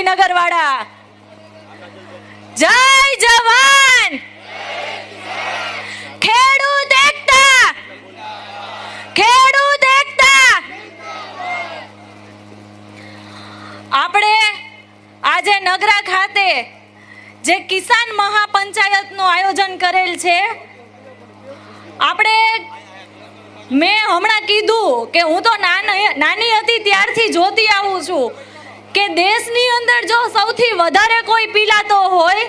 ગાંધીનગર વાળા, જય જવાન, ખેડૂત એકતા, ખેડૂત એકતા. આપણે આજે નગરા ખાતે જે કિસાન મહાપંચાયતનું આયોજન કરેલ છે, મેં હમણાં કીધું કે હું તો નાની હતી ત્યારથી જોતી આવું છું કે દેશની અંદર જો સૌથી વધારે કોઈ પીલાતો હોય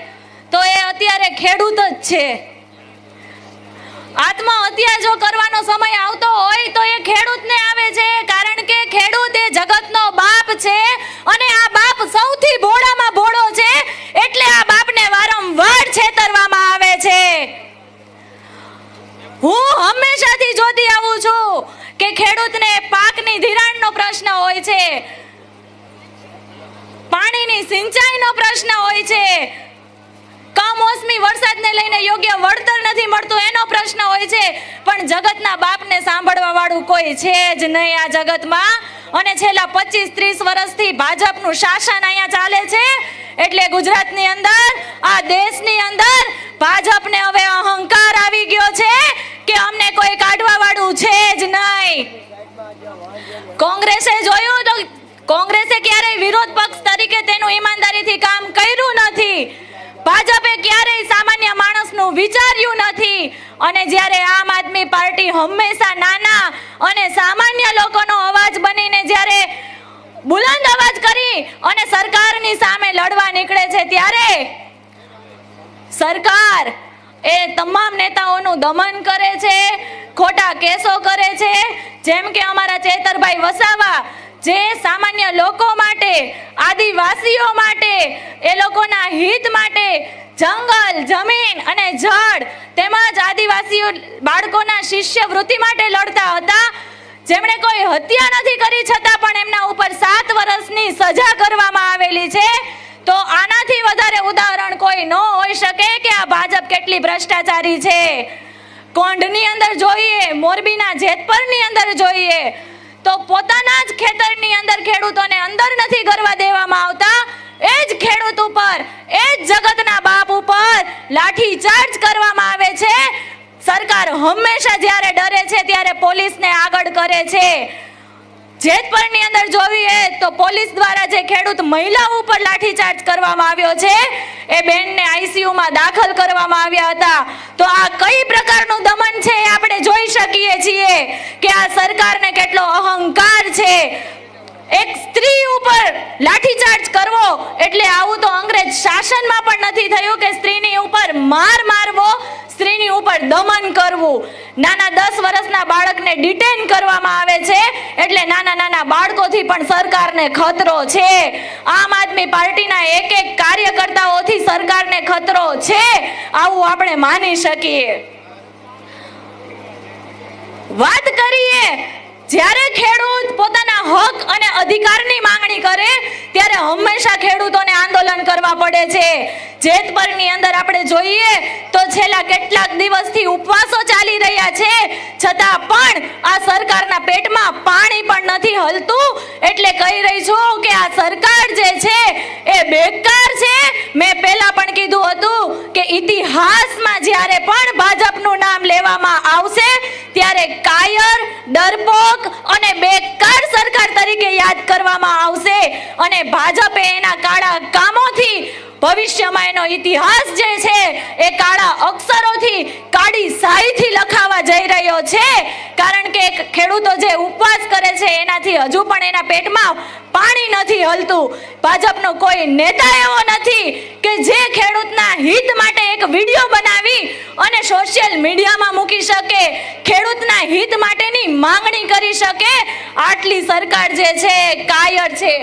તો એ અત્યારે ખેડૂત જ છે. આત્મહત્યા જો કરવાનો સમય આવતો હોય તો એ ખેડૂતને આવે છે, કારણ કે ખેડૂત એ જગતનો બાપ છે અને આ બાપ સૌથી ભોળામાં ભોળો છે, એટલે આ બાપને વારંવાર છેતરવામાં આવે છે. હું હંમેશાથી જોતી આવું છું કે ખેડૂતને પાકની ધિરાણનો પ્રશ્ન હોય છે, પાણીની સિંચાઈનો પ્રશ્ન હોય છે, કમોસમી વરસાદને લઈને યોગ્ય વળતર નથી મળતું એનો પ્રશ્ન હોય છે, પણ જગતના બાપને સાંભળવા વાળું કોઈ છે જ નહીં આ જગતમાં. અને છેલ્લા 25-30 વર્ષથી ભાજપનું શાસન અહીંયા ચાલે છે, એટલે ગુજરાતની અંદર, આ દેશની અંદર ભાજપને હવે અહંકાર આવી ગયો છે કે અમને કોઈ કાઢવા વાળું છે જ નહીં. કોંગ્રેસે જોયું તો કોંગ્રેસે ક્યારેય વિરોધ પક્ષ તરીકે તેનું ઈમાનદારીથી કામ કર્યું નથી. ભાજપે ક્યારેય સામાન્ય માણસનું વિચાર્યું નથી. અને જ્યારે આમ આદમી પાર્ટી હંમેશા નાના અને સામાન્ય લોકોનો અવાજ બનીને જ્યારે બુલંદ અવાજ કરી અને સરકારની સામે લડવા નીકળે છે, ત્યારે સરકાર એ તમામ નેતાઓનું દમન કરે છે, ખોટા કેસો કરે છે. જેમ કે અમારા ચેતરભાઈ વસાવા, જે સામાન્ય લોકો માટે, આદિવાસીઓ માટે, એ લોકોના હિત માટે જંગલ, જમીન અને જળ તેમજ આદિવાસીઓ બાળકોના શિષ્યવૃત્તિ માટે લડતા હતા, જેમણે કોઈ હત્યા નથી કરી છતાં પણ એમના ઉપર 7 વર્ષની સજા કરવામાં આવેલી છે. તો આનાથી વધારે ઉદાહરણ કોઈ ન હોઈ શકે કે આ ભાજપ કેટલી ભ્રષ્ટાચારી છે. કોંઢની અંદર જોઈએ, મોરબીના જેતપરની અંદર જોઈએ તો પોતાના જ ખેતરની અંદર ખેડૂતોને અંદર નથી કરવા દેવામાં આવતા. એ જ ખેડૂત ઉપર, એ જ જગતના બાપ ઉપર લાઠીચાર્જ કરવામાં આવે છે. સરકાર હંમેશા જ્યારે ડરે છે ત્યારે પોલીસને આગળ કરે છે. જેતપરની અંદર જોઈએ તો પોલીસ દ્વારા જે ખેડૂત મહિલાઓ ઉપર લાઠીચાર્જ કરવામાં આવ્યો છે, એ બેનને આઈસીયુમાં દાખલ કરવામાં આવ્યા હતા. તો આ કઈ પ્રકારનું દમન છે એ આપણે જોઈ શકીએ છીએ કે આ સરકારને કેટલો અહંકાર છે. એક સ્ત્રી ઉપર લાઠીચાર્જ કરવો એટલે આવું તો અંગ્રેજ શાસનમાં પણ નથી થયું કે સ્ત્રીની ઉપર માર મારવો, સ્ત્રીની ઉપર દમન કરવું. નાના 10 વર્ષના બાળકને ડિટેન કરવામાં આવે છે એટલે નાના બાળકોથી પણ સરકારને ખતરો છે. આમ આદમી પાર્ટીના એક કાર્યકર્તાઓથી સરકારને ખતરો છે, આવું આપણે માની શકીએ. વાત કરીએ, જ્યારે ખેડૂત પોતાના હક અને અધિકારની માંગણી કરે ત્યારે હંમેશા ખેડૂતોને આંદોલન કરવા પડે છે. જેતપરની અંદર આપણે જોઈએ તો છેલ્લા કેટલાક દિવસથી ઉપવાસો ચાલી રહ્યા છે, છતાં પણ આ સરકારના પેટમાં પાણી પણ નથી હલતું. એટલે કહી રહી છું કે આ સરકાર જે છે એ બેકાર છે. મેં પહેલા પણ કીધું હતું કે ઇતિહાસમાં જ્યારે પણ ભાજપનું નામ લેવામાં આવશે ત્યારે કાયર, ડરપોક અને બેકાર સરકાર તરીકે યાદ કરવામાં આવશે. અને ભાજપે એના કાળા કામોથી ભવિષ્યમાં એનો ઇતિહાસ જે છે એ કાળા અક્ષરોથી, કાળી શાહીથી લખાવા જઈ રહ્યો છે. કારણ કે ખેડૂતો જે ઉપવાસ કરે છે એનાથી હજુ પણ એના પેટમાં પાણી નથી હલતું. ભાજપનો કોઈ નેતા એવો નથી કે જે ખેડૂતના હિત માટે એક વિડીયો બનાવી અને સોશિયલ મીડિયામાં મૂકી શકે, ખેડૂતના હિત માટેની માંગણી કરી શકે. આટલી સરકાર જે છે કાયર છે.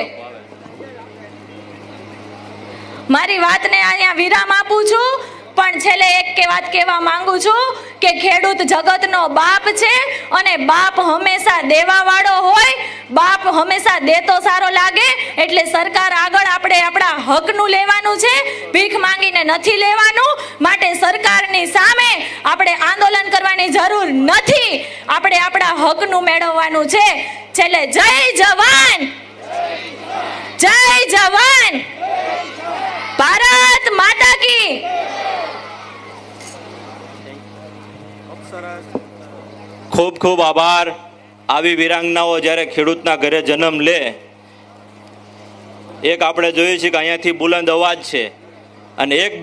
મારી વાતને અહીંયા વિરામ આપું છું, પણ છેલ્લે એક વાત કહેવા માંગુ છું કે ખેડૂત જગતનો બાપ છે અને બાપ હંમેશા દેવાવાળો હોય. બાપ હંમેશા દેતો સારો લાગે. એટલે સરકાર આગળ આપણે આપણા હકનું લેવાનું છે, ભીખ માંગીને નથી લેવાનું. માટે સરકારની સામે આપણે આંદોલન કરવાની જરૂર નથી, આપણે આપણા હકનું મેળવવાનું છે. છેલ્લે જય જવાન, જય જવાન. ખૂબ ખૂબ આભાર. આવી વિરાંગનાઓ જ્યારે ખેડૂતના ઘરે જન્મ લે, એક આપણે જોયું છે કે અહીંયાથી બુલંદ અવાજ છે અને એક